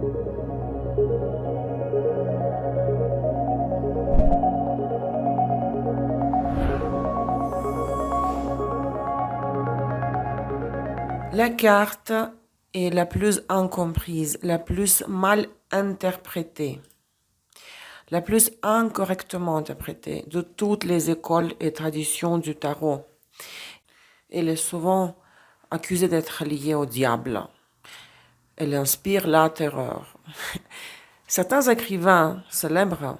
La carte est la plus incomprise, la plus mal interprétée, la plus incorrectement interprétée de toutes les écoles et traditions du tarot. Elle est souvent accusée d'être liée au diable. Elle inspire la terreur. Certains écrivains célèbres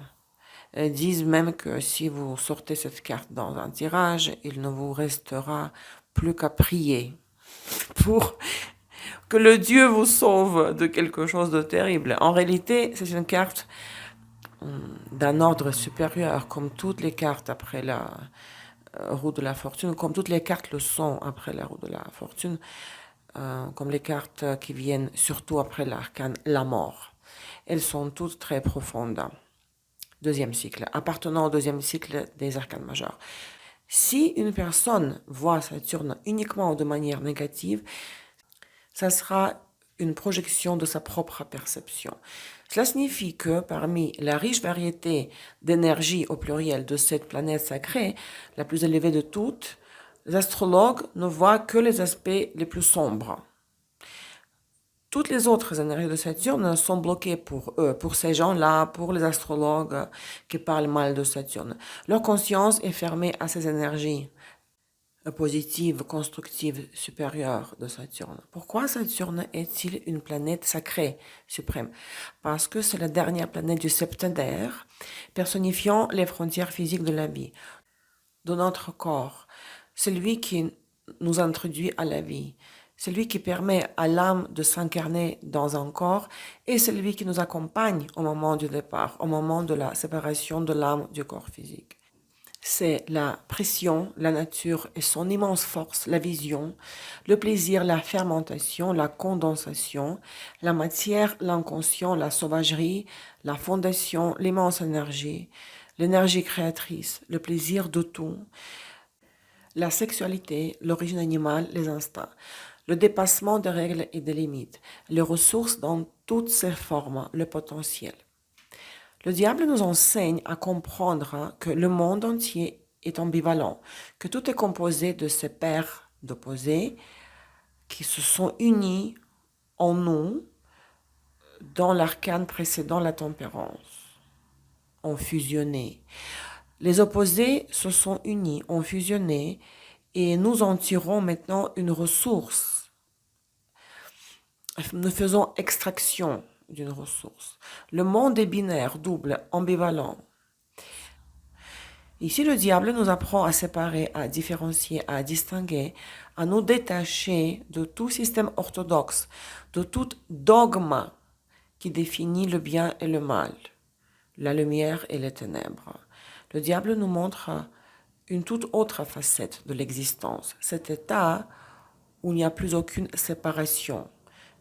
disent même que si vous sortez cette carte dans un tirage, il ne vous restera plus qu'à prier pour que le Dieu vous sauve de quelque chose de terrible. En réalité, c'est une carte d'un ordre supérieur, comme toutes les cartes après la roue de la fortune, comme toutes les cartes le sont après la roue de la fortune, comme les cartes qui viennent surtout après l'arcane la mort. Elles sont toutes très profondes. Deuxième cycle, appartenant au deuxième cycle des arcanes majeurs. Si une personne voit Saturne uniquement de manière négative, ça sera une projection de sa propre perception. Cela signifie que parmi la riche variété d'énergie au pluriel de cette planète sacrée, la plus élevée de toutes, les astrologues ne voient que les aspects les plus sombres. Toutes les autres énergies de Saturne sont bloquées pour eux, pour ces gens-là, pour les astrologues qui parlent mal de Saturne. Leur conscience est fermée à ces énergies positive, constructive, supérieure de Saturne. Pourquoi Saturne est-il une planète sacrée, suprême? Parce que c'est la dernière planète du septennat, personnifiant les frontières physiques de la vie, de notre corps. C'est lui qui nous introduit à la vie. C'est lui qui permet à l'âme de s'incarner dans un corps et c'est lui qui nous accompagne au moment du départ, au moment de la séparation de l'âme du corps physique. C'est la pression, la nature et son immense force, la vision, le plaisir, la fermentation, la condensation, la matière, l'inconscient, la sauvagerie, la fondation, l'immense énergie, l'énergie créatrice, le plaisir de tout, la sexualité, l'origine animale, les instincts, le dépassement des règles et des limites, les ressources dans toutes ses formes, le potentiel. Le diable nous enseigne à comprendre que le monde entier est ambivalent, que tout est composé de ces paires d'opposés qui se sont unis en nous dans l'arcane précédant la tempérance, ont fusionné. Les opposés se sont unis, ont fusionné et nous en tirons maintenant une ressource. Nous faisons extraction d'une ressource. Le monde est binaire, double, ambivalent. Ici, le diable nous apprend à séparer, à différencier, à distinguer, à nous détacher de tout système orthodoxe, de tout dogme qui définit le bien et le mal, la lumière et les ténèbres. Le diable nous montre une toute autre facette de l'existence, cet état où il n'y a plus aucune séparation,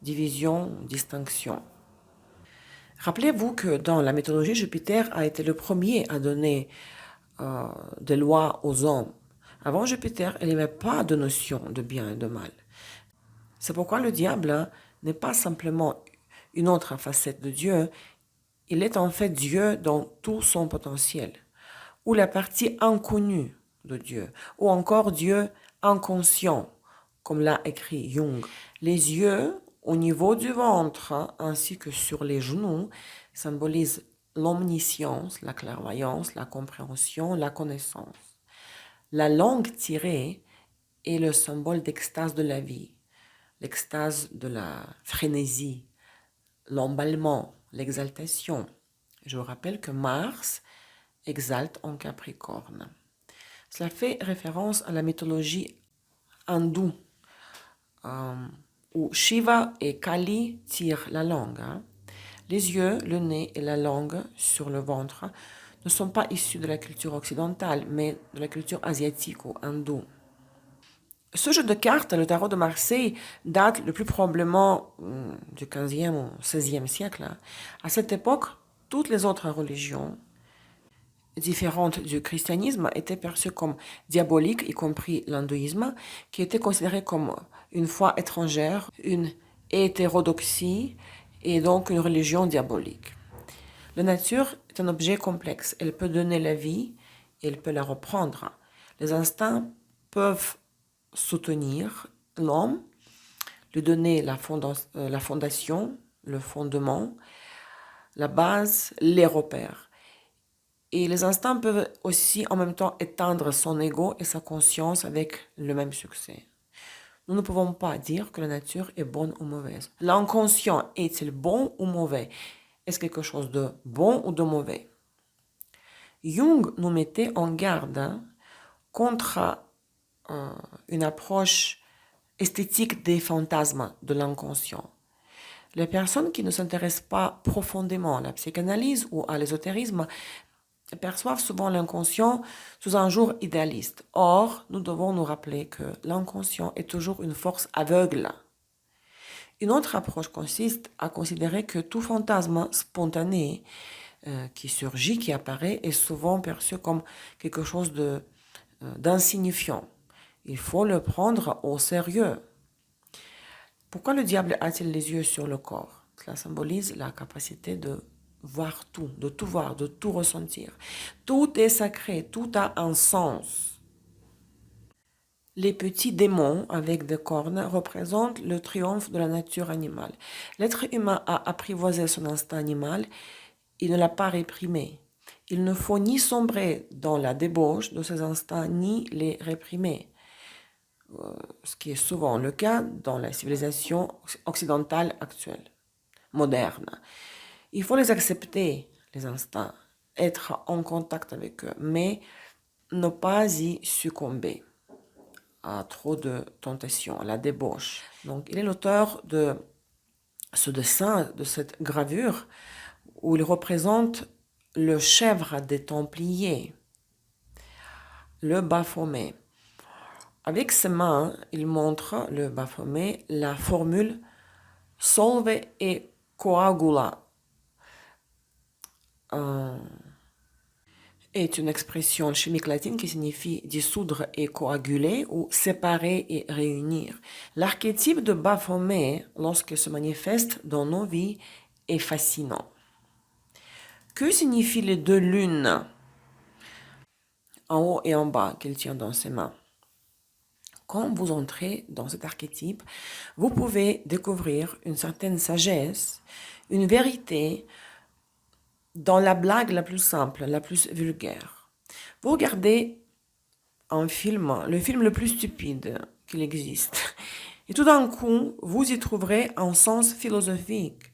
division, distinction. Rappelez-vous que dans la mythologie, Jupiter a été le premier à donner des lois aux hommes. Avant Jupiter, il n'y avait pas de notion de bien et de mal. C'est pourquoi le diable n'est pas simplement une autre facette de Dieu, il est en fait Dieu dans tout son potentiel, ou la partie inconnue de Dieu, ou encore Dieu inconscient, comme l'a écrit Jung. Les yeux au niveau du ventre ainsi que sur les genoux symbolisent l'omniscience, la clairvoyance, la compréhension, la connaissance. La langue tirée est le symbole d'extase de la vie, l'extase de la frénésie, l'emballement, l'exaltation. Je vous rappelle que Mars exalte en Capricorne. Cela fait référence à la mythologie hindoue, où Shiva et Kali tirent la langue. Les yeux, le nez et la langue sur le ventre ne sont pas issus de la culture occidentale, mais de la culture asiatique ou hindoue. Ce jeu de cartes, le tarot de Marseille, date le plus probablement du 15e ou 16e siècle. À cette époque, toutes les autres religions différentes du christianisme étaient perçues comme diaboliques, y compris l'hindouisme, qui était considéré comme une foi étrangère, une hétérodoxie et donc une religion diabolique. La nature est un objet complexe. Elle peut donner la vie et elle peut la reprendre. Les instincts peuvent soutenir l'homme, lui donner la fondation, le fondement, la base, les repères. Et les instincts peuvent aussi en même temps éteindre son ego et sa conscience avec le même succès. Nous ne pouvons pas dire que la nature est bonne ou mauvaise. L'inconscient est-il bon ou mauvais? Est-ce quelque chose de bon ou de mauvais? Jung nous mettait en garde contre une approche esthétique des fantasmes de l'inconscient. Les personnes qui ne s'intéressent pas profondément à la psychanalyse ou à l'ésotérisme perçoivent souvent l'inconscient sous un jour idéaliste. Or, nous devons nous rappeler que l'inconscient est toujours une force aveugle. Une autre approche consiste à considérer que tout fantasme spontané qui surgit, qui apparaît, est souvent perçu comme quelque chose d'insignifiant. Il faut le prendre au sérieux. Pourquoi le diable a-t-il les yeux sur le corps? Cela symbolise la capacité de voir tout, de tout voir, de tout ressentir. Tout est sacré, tout a un sens. Les petits démons avec des cornes représentent le triomphe de la nature animale. L'être humain a apprivoisé son instinct animal, il ne l'a pas réprimé. Il ne faut ni sombrer dans la débauche de ses instincts, ni les réprimer. Ce qui est souvent le cas dans la civilisation occidentale actuelle, moderne. Il faut les accepter, les instincts, être en contact avec eux, mais ne pas y succomber à trop de tentations, à la débauche. Donc, il est l'auteur de ce dessin, de cette gravure, où il représente le chèvre des Templiers, le Baphomet. Avec ses mains, il montre, le Baphomet, la formule solve et coagula. Est une expression chimique latine qui signifie dissoudre et coaguler ou séparer et réunir. L'archétype de Baphomet, lorsqu'il se manifeste dans nos vies, est fascinant. Que signifient les deux lunes en haut et en bas qu'il tient dans ses mains? Quand vous entrez dans cet archétype, vous pouvez découvrir une certaine sagesse, une vérité dans la blague la plus simple, la plus vulgaire. Vous regardez un film, le film le plus stupide qu'il existe, et tout d'un coup, vous y trouverez un sens philosophique.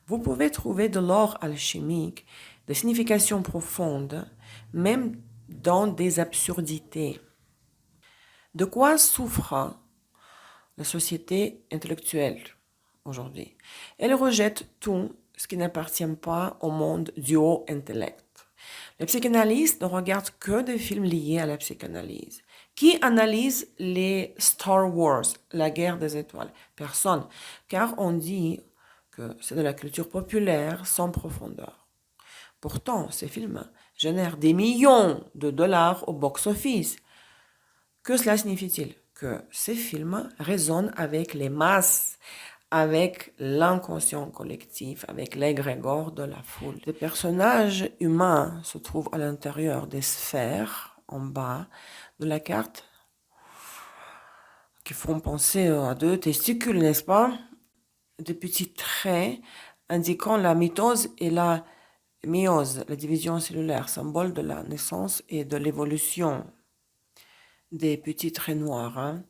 Vous pouvez trouver de l'or alchimique, des significations profondes, même dans des absurdités. De quoi souffre la société intellectuelle aujourd'hui? Elle rejette tout ce qui n'appartient pas au monde du haut intellect. Les psychanalystes ne regardent que des films liés à la psychanalyse. Qui analyse les Star Wars, la guerre des étoiles? Personne, car on dit que c'est de la culture populaire sans profondeur. Pourtant, ces films génèrent des millions de dollars au box-office. Que cela signifie-t-il? Que ces films résonnent avec les masses, avec l'inconscient collectif, avec l'égrégore de la foule. Les personnages humains se trouvent à l'intérieur des sphères, en bas de la carte, qui font penser à deux testicules, n'est-ce pas? Des petits traits indiquant la mitose et la méiose, la division cellulaire, symbole de la naissance et de l'évolution. Des petits traits noirs. Hein.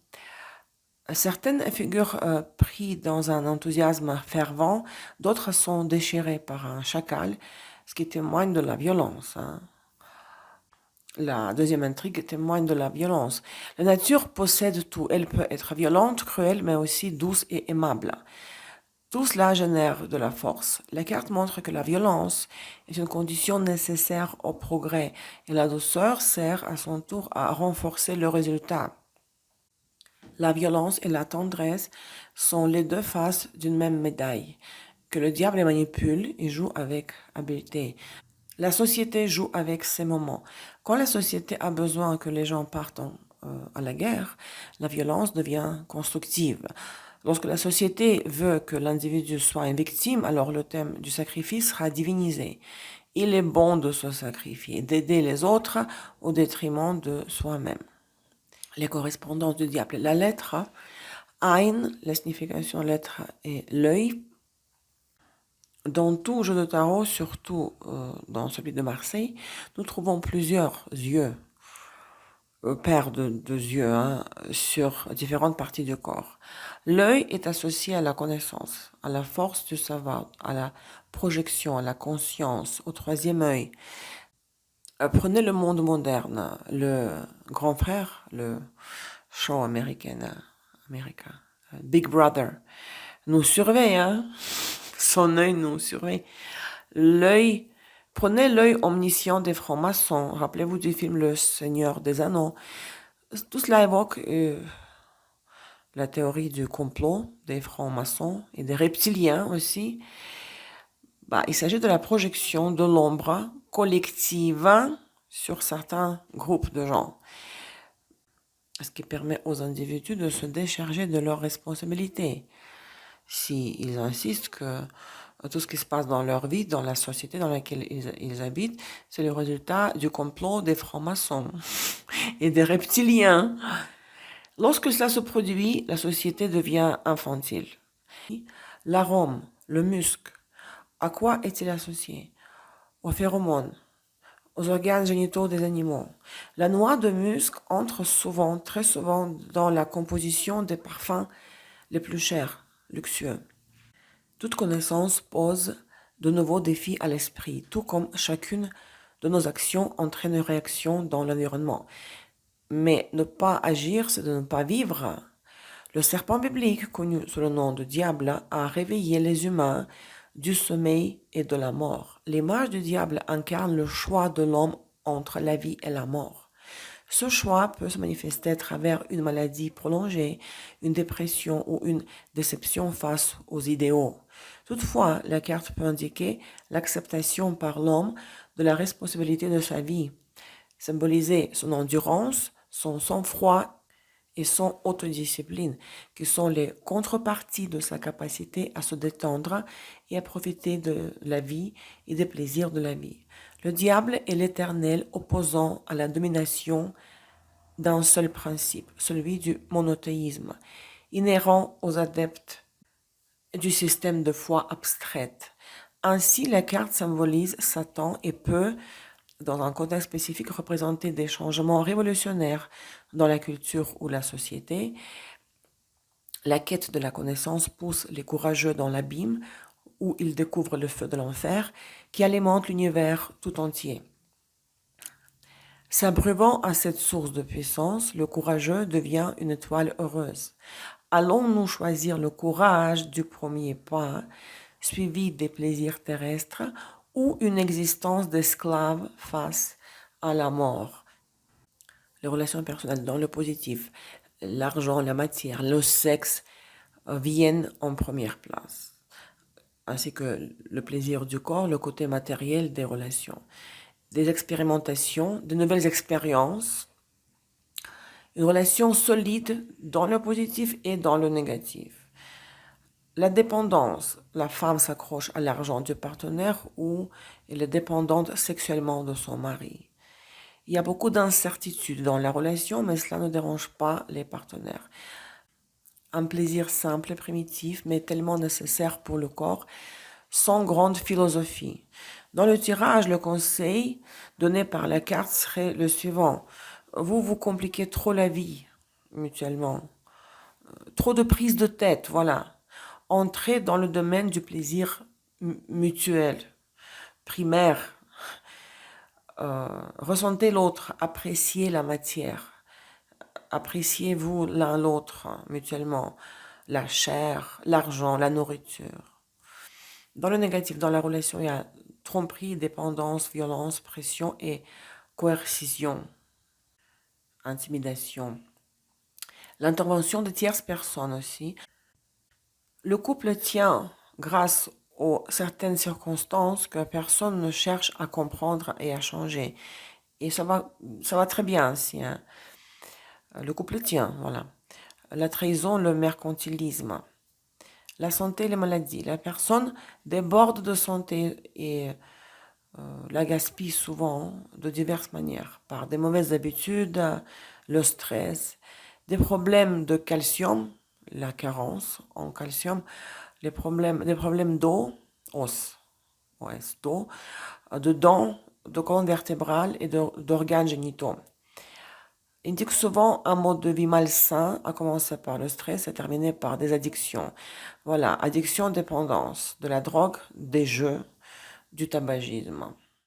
Certaines figurent prises dans un enthousiasme fervent, d'autres sont déchirées par un chacal, ce qui témoigne de la violence. Hein. La deuxième intrigue témoigne de la violence. La nature possède tout. Elle peut être violente, cruelle, mais aussi douce et aimable. Tout cela génère de la force. La carte montre que la violence est une condition nécessaire au progrès et la douceur sert à son tour à renforcer le résultat. La violence et la tendresse sont les deux faces d'une même médaille, que le diable les manipule et joue avec habileté. La société joue avec ses moments. Quand la société a besoin que les gens partent à la guerre, la violence devient constructive. Lorsque la société veut que l'individu soit une victime, alors le thème du sacrifice sera divinisé. Il est bon de se sacrifier, d'aider les autres au détriment de soi-même. Les correspondances du diable. La lettre Ein, la signification de lettre est l'œil. Dans tout jeu de tarot, surtout dans celui de Marseille, nous trouvons plusieurs yeux, paires de yeux, sur différentes parties du corps. L'œil est associé à la connaissance, à la force du savoir, à la projection, à la conscience, au troisième œil. Prenez le monde moderne, le grand frère, le show américain, Big Brother, nous surveille, son œil nous surveille. L'œil, prenez l'œil omniscient des francs-maçons. Rappelez-vous du film Le Seigneur des Anneaux. Tout cela évoque la théorie du complot des francs-maçons et des reptiliens aussi. Il s'agit de la projection de l'ombre collective sur certains groupes de gens, ce qui permet aux individus de se décharger de leurs responsabilités. S'ils insistent que tout ce qui se passe dans leur vie, dans la société dans laquelle ils habitent, c'est le résultat du complot des francs-maçons et des reptiliens. Lorsque cela se produit, la société devient infantile. L'arôme, le musc, à quoi est-il associé? Aux phéromones, aux organes génitaux des animaux. La noix de musc entre souvent, très souvent, dans la composition des parfums les plus chers, luxueux. Toute connaissance pose de nouveaux défis à l'esprit, tout comme chacune de nos actions entraîne une réaction dans l'environnement. Mais ne pas agir, c'est de ne pas vivre. Le serpent biblique, connu sous le nom de diable, a réveillé les humains du sommeil et de la mort. L'image du diable incarne le choix de l'homme entre la vie et la mort. Ce choix peut se manifester à travers une maladie prolongée, une dépression ou une déception face aux idéaux. Toutefois, la carte peut indiquer l'acceptation par l'homme de la responsabilité de sa vie, symboliser son endurance, son sang-froid et son autodiscipline, qui sont les contreparties de sa capacité à se détendre et à profiter de la vie et des plaisirs de la vie. Le diable est l'éternel opposant à la domination d'un seul principe, celui du monothéisme, inhérent aux adeptes du système de foi abstraite. Ainsi, la carte symbolise Satan et peut, dans un contexte spécifique, représenter des changements révolutionnaires dans la culture ou la société. La quête de la connaissance pousse les courageux dans l'abîme où ils découvrent le feu de l'enfer qui alimente l'univers tout entier. S'abreuvant à cette source de puissance, le courageux devient une étoile heureuse. Allons-nous choisir le courage du premier pas, suivi des plaisirs terrestres, ou une existence d'esclave face à la mort? Les relations personnelles dans le positif, l'argent, la matière, le sexe viennent en première place, ainsi que le plaisir du corps, le côté matériel des relations, des expérimentations, de nouvelles expériences, une relation solide dans le positif et dans le négatif. La dépendance, la femme s'accroche à l'argent du partenaire ou elle est dépendante sexuellement de son mari. Il y a beaucoup d'incertitudes dans la relation, mais cela ne dérange pas les partenaires. Un plaisir simple et primitif, mais tellement nécessaire pour le corps, sans grande philosophie. Dans le tirage, le conseil donné par la carte serait le suivant. Vous compliquez trop la vie, mutuellement. Trop de prise de tête, voilà. Entrez dans le domaine du plaisir mutuel, primaire. Ressentez l'autre, appréciez la matière. Appréciez-vous l'un l'autre mutuellement. La chair, l'argent, la nourriture. Dans le négatif, dans la relation, il y a tromperie, dépendance, violence, pression et coercition, intimidation. L'intervention de tierces personnes aussi. Le couple tient grâce aux certaines circonstances que personne ne cherche à comprendre et à changer. Et ça va très bien ainsi. Le couple tient, voilà. La trahison, le mercantilisme. La santé et les maladies. La personne déborde de santé et la gaspille souvent de diverses manières, par des mauvaises habitudes, le stress, des problèmes de calcium, la carence en calcium, des problèmes d'eau, os, d'eau, de dents, de colonne vertébrale et d'organes génitaux. Indique souvent un mode de vie malsain, à commencer par le stress et terminé par des addictions. Voilà, addiction, dépendance, de la drogue, des jeux, du tabagisme.